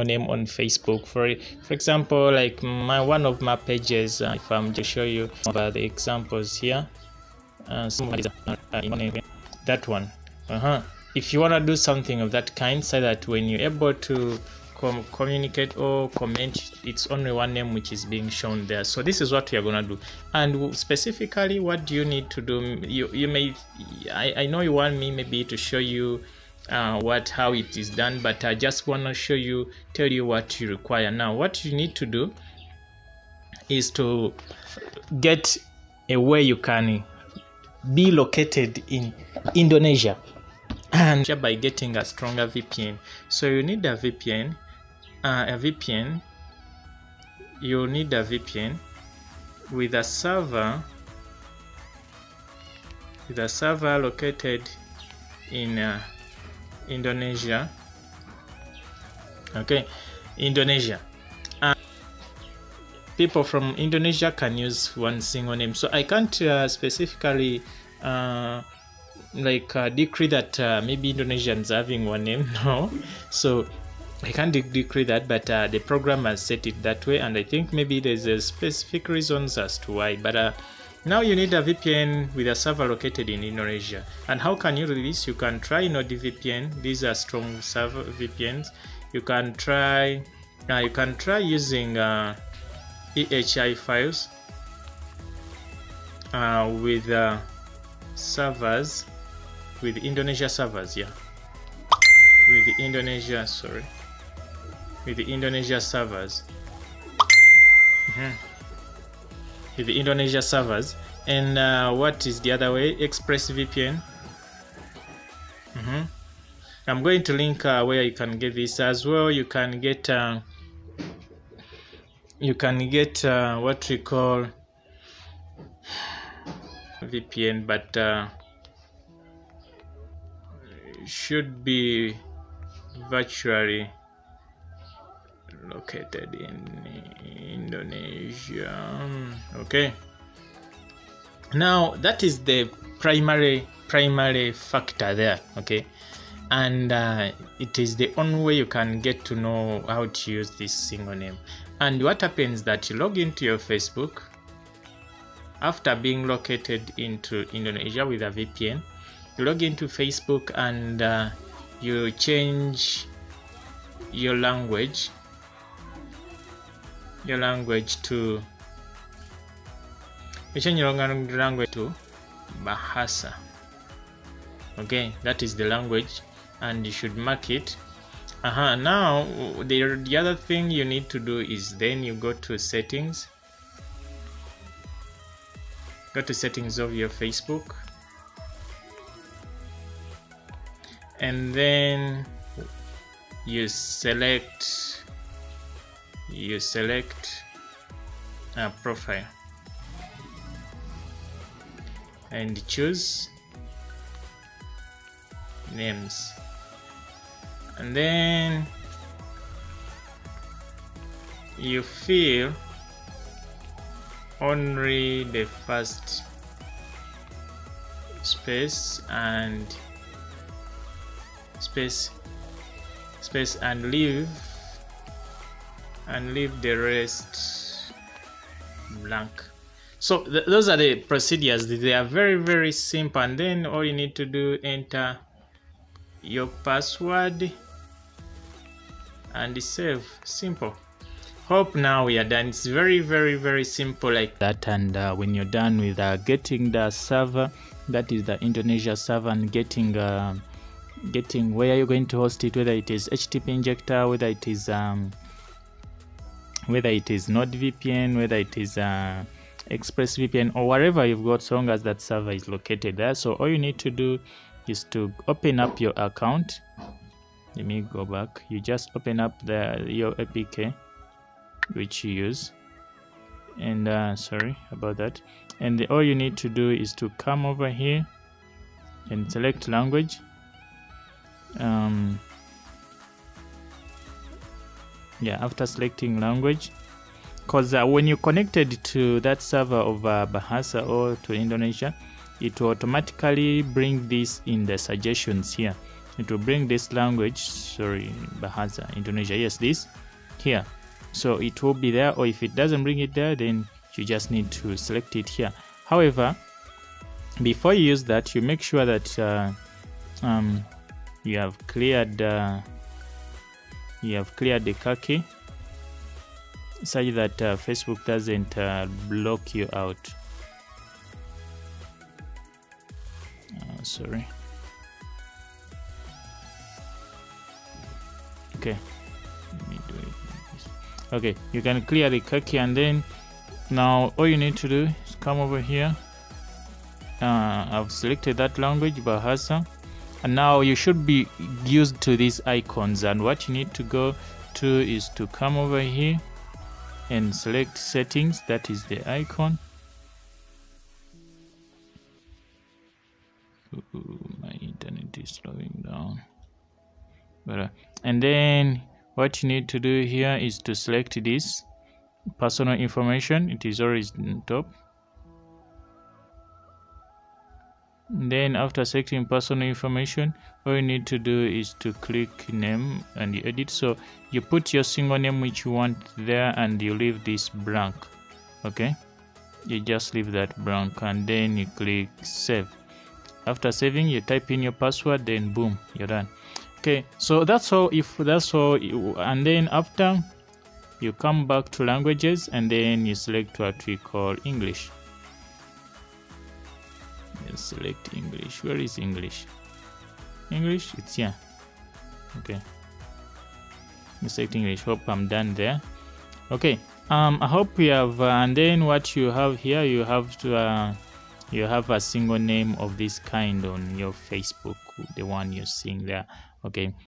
name on Facebook. For example, like one of my pages, if I'm to show you about the examples here, that one. If you want to do something of that kind, so that when you're able to communicate or comment, it's only one name which is being shown there. So this is what we are going to do. And specifically, what do you need to do? You may, I know you want me maybe to show you how it is done, but I just want to tell you what you require. Now what you need to do is to get a way you can be located in Indonesia, and by getting a stronger VPN. So you need a VPN. You need a VPN with a server located in Indonesia. Okay, Indonesia. People from Indonesia can use one single name. So I can't specifically decree that maybe Indonesians having one name. No, so I can't decree that, but the program has set it that way, and I think maybe there's a specific reasons as to why. But now you need a VPN with a server located in Indonesia. And how can you do this? You can try NordVPN. These are strong server VPNs. You can try using EHI files with servers, with Indonesia servers, with the Indonesia servers, with the Indonesia servers. And what is the other way? ExpressVPN. I'm going to link where you can get this as well. You can get what we call VPN, but should be virtually located in Indonesia. Okay, now that is the primary factor there. Okay, and it is the only way you can get to know how to use this single name. And what happens that you log into your Facebook after being located into Indonesia with a VPN. You log into Facebook and you change your language to Bahasa. Okay, that is the language, and you should mark it. Now the other thing you need to do is then you go to settings. Go to settings of your Facebook, and then you select a profile and choose names, and then you fill only the first space and leave the rest blank. So those are the procedures. They are very, very simple, and then all you need to do, enter your password and save. Simple. Hope now we are done. It's very, very, very simple like that. And when you're done with getting the server, that is the Indonesia server, and getting where you're going to host it, whether it is HTTP injector, whether it is NordVPN, whether it is ExpressVPN, or wherever you've got, so long as that server is located there. So all you need to do is to open up your account. Let me go back. You just open up your APK which you use, and sorry about that. And all you need to do is to come over here and select language. After selecting language, because when you connected to that server of Bahasa or to Indonesia, it will automatically bring this in the suggestions here. it will bring this language, sorry, Bahasa, Indonesia, yes, this here. So it will be there, or if it doesn't bring it there, then you just need to select it here. However, before you use that, you make sure that you have cleared the cache, such that Facebook doesn't block you out. Sorry. Okay, let me do it like this. Okay, you can clear the cache, and then now all you need to do is come over here. I've selected that language, Bahasa, and now you should be used to these icons, and what you need to go to is to come over here and select settings. That is the icon. Ooh, my internet is slowing down. And then what you need to do here is to select this personal information. It is always on top. And then after selecting personal information, all you need to do is to click name and you edit. So you put your single name which you want there, and you leave this blank. Okay, you just leave that blank, and then you click save. After saving, you type in your password, then boom, you're done. Okay, so that's all. And then after, you come back to languages, and then you select what we call English. You select English. Where is English? English, it's here. Okay, you select English. Hope I'm done there. Okay, I hope we have. And then what you have here, you have to. You have a single name of this kind on your Facebook, the one you're seeing there. Okay,